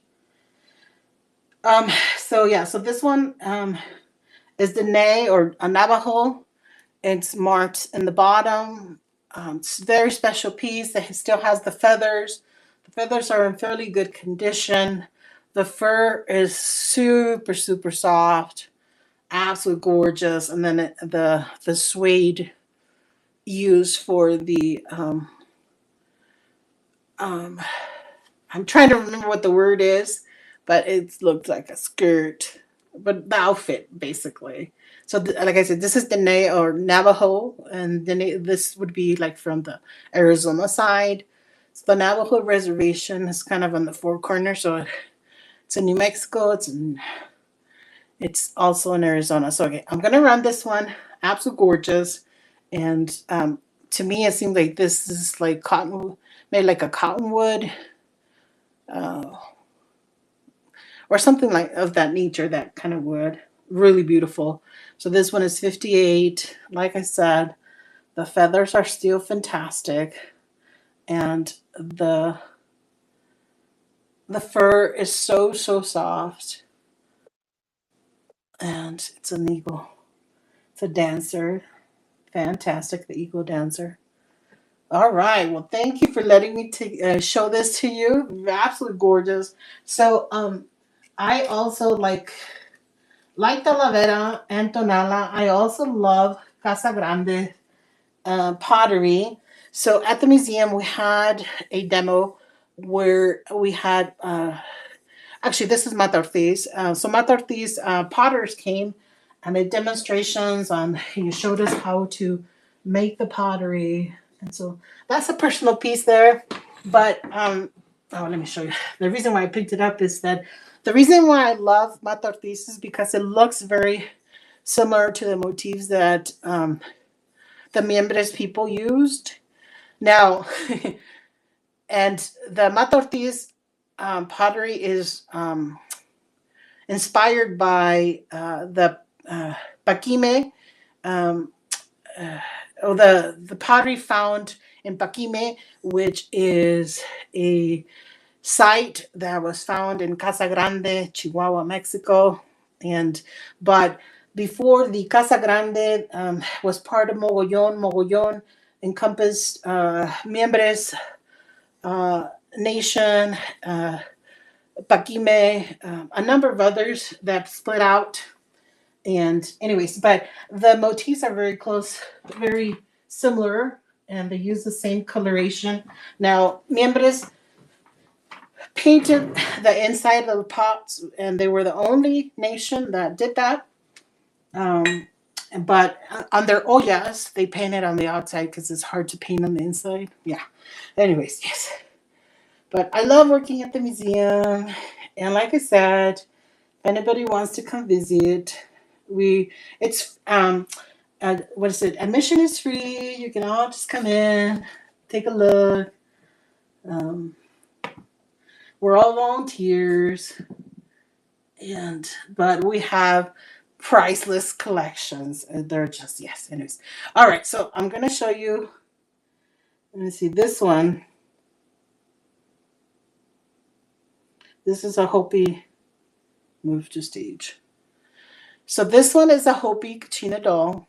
So yeah, so this one is the Dene or a Navajo. It's marked in the bottom. It's a very special piece that still has the feathers. The feathers are in fairly good condition. The fur is super, super soft, absolutely gorgeous. And then the suede used for the I'm trying to remember what the word is, but it looks like a skirt, but the outfit basically. So, like I said, this is the or Navajo, and then this would be like from the Arizona side. So the Navajo reservation is kind of on the four corners. So it's in New Mexico. It's also in Arizona. So okay, I'm gonna run this one. Absolute gorgeous, and to me, it seems like this is like cotton, made like a cottonwood uh, or something like of that nature, that kind of wood. Really beautiful. So this one is 58. Like I said, the feathers are still fantastic, and the fur is so so soft, and it's an eagle. It's a dancer. Fantastic, the eagle dancer. All right. Well, thank you for letting me show this to you. Absolutely gorgeous. So, I also like Talavera and Tonala. I also love Casa Grande pottery. So at the museum, we had a demo where we had actually this is Matarthis. So Matarthis potters came and they demonstrations on. He showed us how to make the pottery, and so that's a personal piece there. But oh, let me show you. The reason why I picked it up is that the reason why I love Matarthis is because it looks very similar to the motifs that the Miembros people used. Now, and the Matarthis pottery is inspired by the Paquime, um, or the pottery found in Paquime, which is a site that was found in Casa Grande, Chihuahua, Mexico. And but before the Casa Grande was part of Mogollon, Mogollon encompassed Miembros Nation, Paquime, a number of others that split out. And anyways, but the motifs are very close, very similar, and they use the same coloration. Now, Miembros painted the inside of the pots, and they were the only nation that did that. Um, but on their ollas, they painted on the outside because it's hard to paint on the inside. Yeah. Anyways, yes. But I love working at the museum, and like I said, if anybody wants to come visit, we it's what is it? Admission is free. You can all just come in, take a look. Um, we're all volunteers, and but we have priceless collections. And they're just yes. Anyways, all right. So I'm gonna show you. Let me see this one. This is a Hopi move to stage. So this one is a Hopi Kachina doll.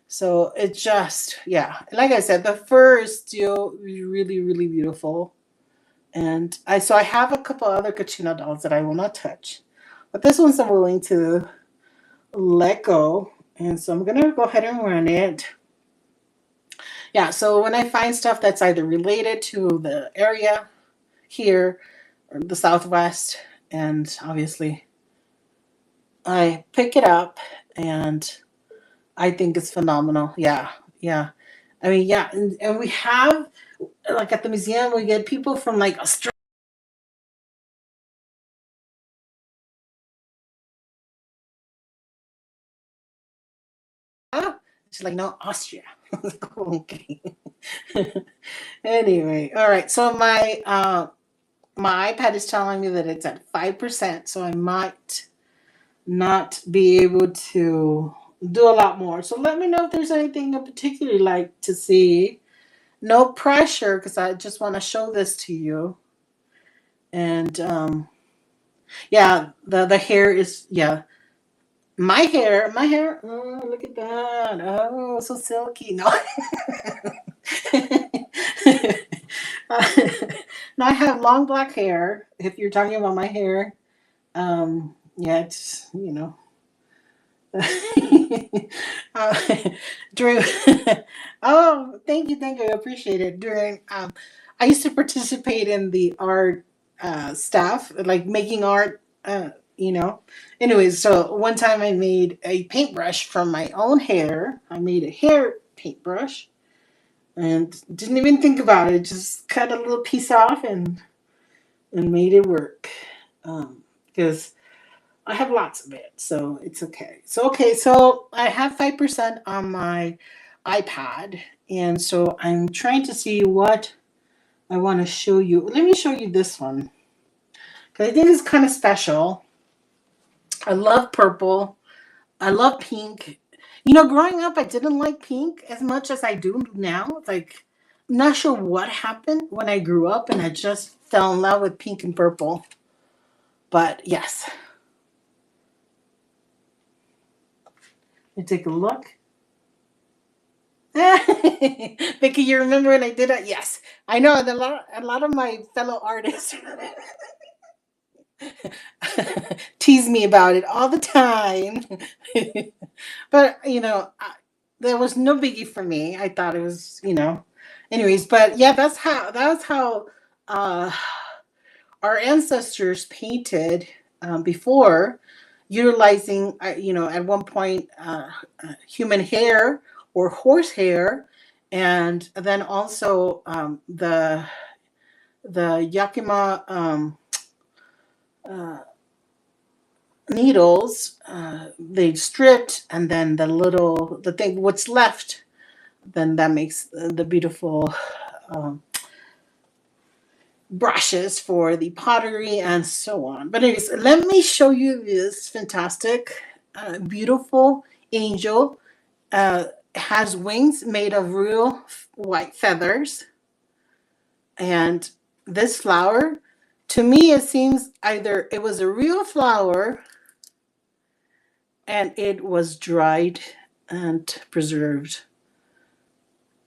So it just, yeah, like I said, the fur is still really, really beautiful. And I have a couple other Kachina dolls that I will not touch. But this one's I'm willing to let go. And so I'm going to go ahead and run it. Yeah, so when I find stuff that's either related to the area here or the Southwest, and obviously I pick it up and I think it's phenomenal. Yeah, yeah. I mean, yeah, and we have, like at the museum, we get people from like Australia. She's like, no, Austria. Okay. Anyway, all right. So my iPad is telling me that it's at 5%, so I might not be able to do a lot more. So let me know if there's anything in particular you'd like to see. No pressure, because I just want to show this to you. And yeah, the hair is, yeah. My hair. Oh, look at that. Oh, so silky. No. No, I have long black hair. If you're talking about my hair, yeah, it's uh, during. Oh, thank you, I appreciate it. During, I used to participate in the art stuff, like making art. You know, anyways, so one time I made a paintbrush from my own hair. I made a hair paintbrush and didn't even think about it. Just cut a little piece off and made it work. Because I have lots of it, so it's okay. So okay, so I have 5% on my iPad, and so I'm trying to see what I want to show you. Let me show you this one because I think it's kind of special. I love purple. I love pink. You know, growing up, I didn't like pink as much as I do now. Like, I'm not sure what happened when I grew up, and I just fell in love with pink and purple. But yes, you take a look. Vicky, you remember when I did that? Yes, I know. And a lot of my fellow artists tease me about it all the time. But there was no biggie for me. I thought it was, anyways. But yeah, that's how uh, our ancestors painted before, utilizing, at one point, human hair or horse hair, and then also the Yakima uh, needles. They stripped, and then the thing what's left, then that makes the beautiful um, brushes for the pottery and so on. But anyways, let me show you this fantastic, beautiful angel. Has wings made of real white feathers. And this flower, to me, it seems either it was a real flower and it was dried and preserved.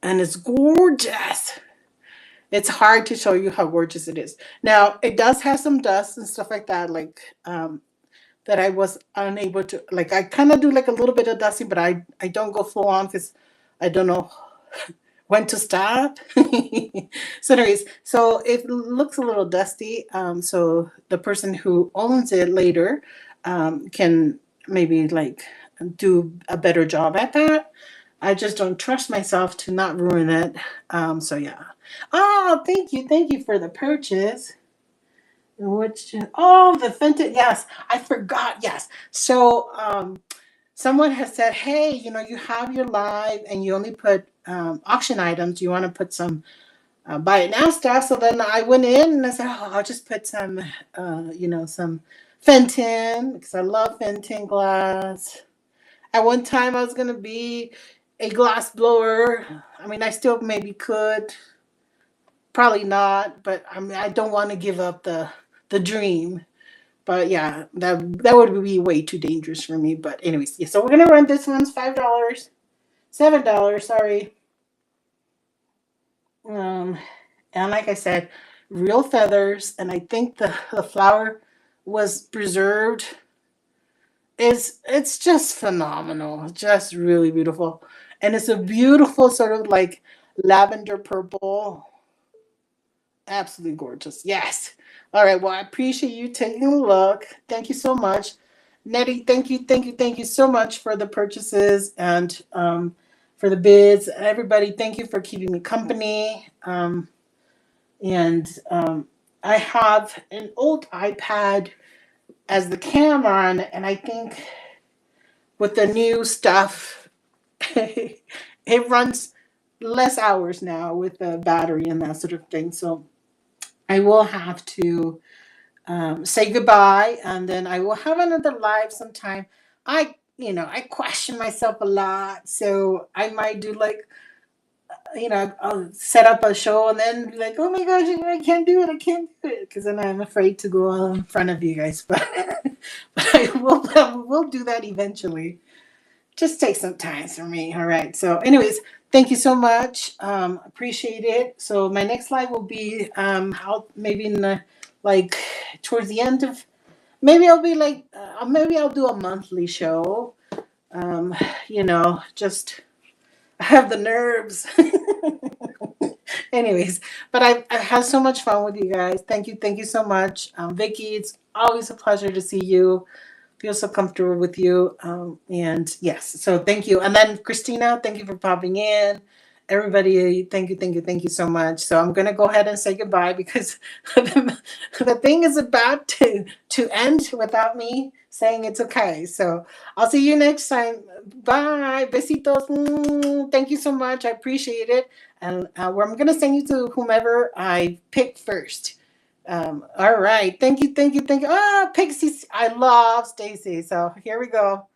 And it's gorgeous. It's hard to show you how gorgeous it is. Now, it does have some dust and stuff like that, like that I was unable to, like, I kind of do like a little bit of dusting, but I don't go full on because I don't know when to stop. So anyways, so it looks a little dusty. So the person who owns it later can maybe like do a better job at that. I just don't trust myself to not ruin it. So yeah. Oh, thank you for the purchase. Which, oh, the Fenton, yes, I forgot. Yes. So someone has said, hey, you have your live and you only put auction items. You want to put some buy it now stuff. So then I went in and I said, oh, I'll just put some, some Fenton because I love Fenton glass. At one time, I was going to be a glass blower. I mean, I still maybe could. Probably not, but I mean, I don't want to give up the dream. But yeah, that would be way too dangerous for me. But anyways, yeah. So we're gonna run this one's $5, $7. Sorry. Um, and like I said, real feathers, and I think the flower was preserved. it's just phenomenal, just really beautiful, and it's a beautiful sort of like lavender purple. Absolutely gorgeous. Yes. All right. Well, I appreciate you taking a look. Thank you so much. Nettie, thank you so much for the purchases and for the bids. Everybody, thank you for keeping me company. And I have an old iPad as the camera on it, and I think with the new stuff, it runs less hours now with the battery and that sort of thing. So I will have to say goodbye, and then I will have another live sometime. I question myself a lot, so I might do like, I'll set up a show and then be like, oh my gosh, I can't do it, I can't do it, because then I'm afraid to go in front of you guys. But, but I will do that eventually. Just take some time for me. All right. So, anyways, thank you so much. Appreciate it. So, my next live will be out maybe in the, like towards the end of, maybe I'll be like maybe I'll do a monthly show. Um, just I have the nerves. Anyways, but I've had so much fun with you guys. Thank you so much, Vicky. It's always a pleasure to see you. Feel so comfortable with you. And yes, so thank you. And then Christina, thank you for popping in. Everybody, thank you so much. So I'm gonna go ahead and say goodbye because the thing is about to end without me saying it's okay. So I'll see you next time. Bye. Besitos. Thank you so much. I appreciate it. And where I'm gonna send you to whomever I pick first. All right. Thank you. Ah, Pixies. I love Stacy. So here we go.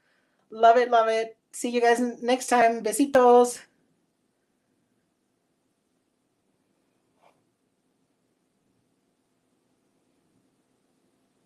Love it. See you guys next time. Besitos.